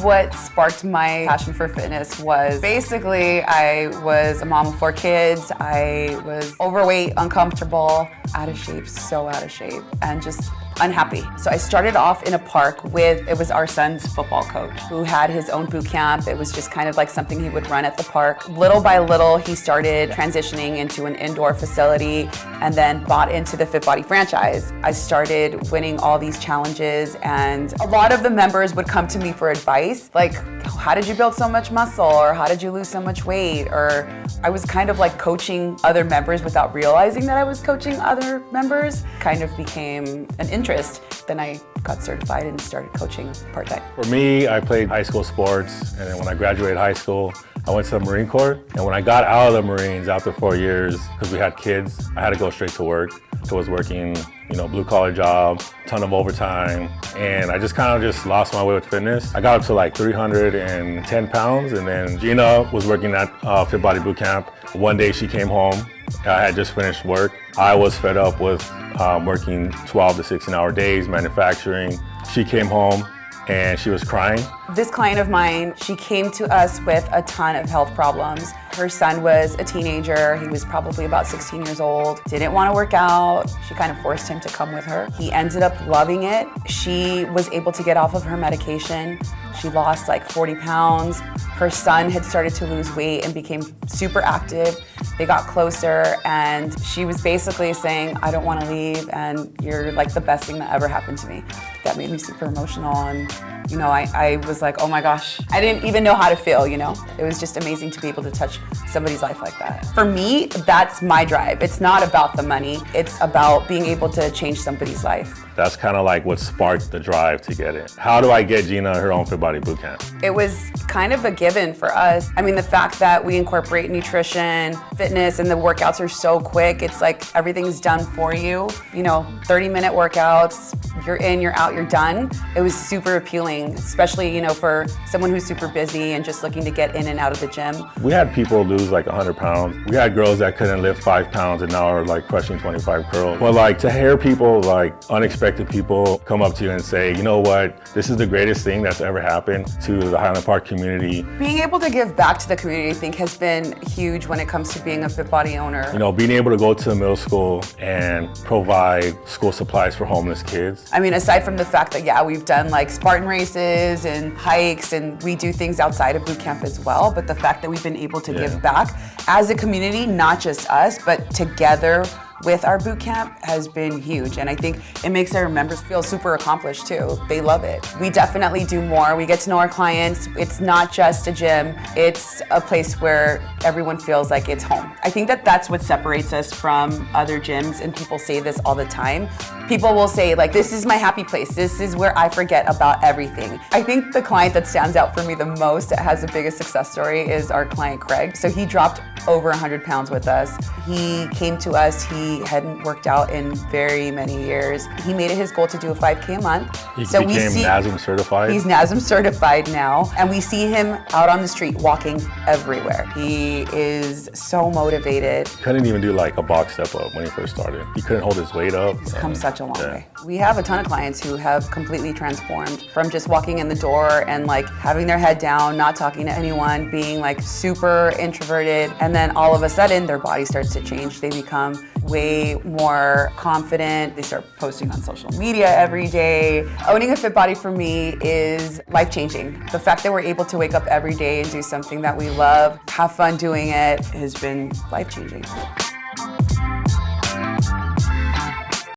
what sparked my passion for fitness was basically I was a mom of 4 kids. I was overweight, uncomfortable, out of shape, so out of shape, and just unhappy. So I started off in a park it was our son's football coach who had his own boot camp. It was just kind of like something he would run at the park. Little by little, he started transitioning into an indoor facility and then bought into the Fit Body franchise. I started winning all these challenges, and a lot of the members would come to me for advice, like, how did you build so much muscle? Or how did you lose so much weight? Or I was kind of like coaching other members without realizing that I was coaching other members. Kind of became an interest. Then I got certified and started coaching part-time. For me, I played high school sports, and then when I graduated high school, I went to the Marine Corps. And when I got out of the Marines after 4 years, because we had kids, I had to go straight to work. So I was working, blue collar job, ton of overtime, and I just kind of just lost my way with fitness. I got up to like 310 pounds, and then Gina was working at Fit Body Boot Camp. One day she came home. I had just finished work. I was fed up with working 12 to 16-hour days, manufacturing. She came home and she was crying. This client of mine, she came to us with a ton of health problems. Her son was a teenager. He was probably about 16 years old, didn't want to work out. She kind of forced him to come with her. He ended up loving it. She was able to get off of her medication. She lost like 40 pounds. Her son had started to lose weight and became super active. They got closer, and she was basically saying, I don't want to leave, and you're like the best thing that ever happened to me. That made me super emotional, and I was like, oh my gosh, I didn't even know how to feel, It was just amazing to be able to touch somebody's life like that. For me, that's my drive. It's not about the money. It's about being able to change somebody's life. That's kind of like what sparked the drive to get it. How do I get Gina her own Fit Body Boot Camp? It was kind of a given for us. I mean, the fact that we incorporate nutrition, fitness, and the workouts are so quick, it's like everything's done for you. 30-minute workouts, you're in, you're out, you're done. It was super appealing, especially, for someone who's super busy and just looking to get in and out of the gym. We had people lose like 100 pounds. We had girls that couldn't lift 5 pounds and now are like crushing 25 curls. But like to hear people, like unexpected people come up to you and say, you know what, this is the greatest thing that's ever happened to the Highland Park community. Being able to give back to the community, I think, has been huge when it comes to being a Fit Body owner. Being able to go to the middle school and provide school supplies for homeless kids. I mean, aside from the fact that, we've done like Spartan races and hikes, and we do things outside of boot camp as well, but the fact that we've been able to give back as a community, not just us, but together with our boot camp has been huge, and I think it makes our members feel super accomplished too. They love it. We definitely do more. We get to know our clients. It's not just a gym. It's a place where everyone feels like it's home. I think that that's what separates us from other gyms, and people say this all the time. People will say, like, this is my happy place. This is where I forget about everything. I think the client that stands out for me the most, that has the biggest success story, is our client Craig. So he dropped over 100 pounds with us. He came to us. He hadn't worked out in very many years. He made it his goal to do a 5K a month. He became NASM certified. He's NASM certified now, and we see him out on the street walking everywhere. He is so motivated. Couldn't even do like a box step up when he first started. He couldn't hold his weight up. He's come such a long way. We have a ton of clients who have completely transformed from just walking in the door and like having their head down, not talking to anyone, being like super introverted, and then all of a sudden their body starts to change. They become way more confident. They start posting on social media every day. Owning a fit body for me is life-changing. The fact that we're able to wake up every day and do something that we love, have fun doing it, has been life-changing.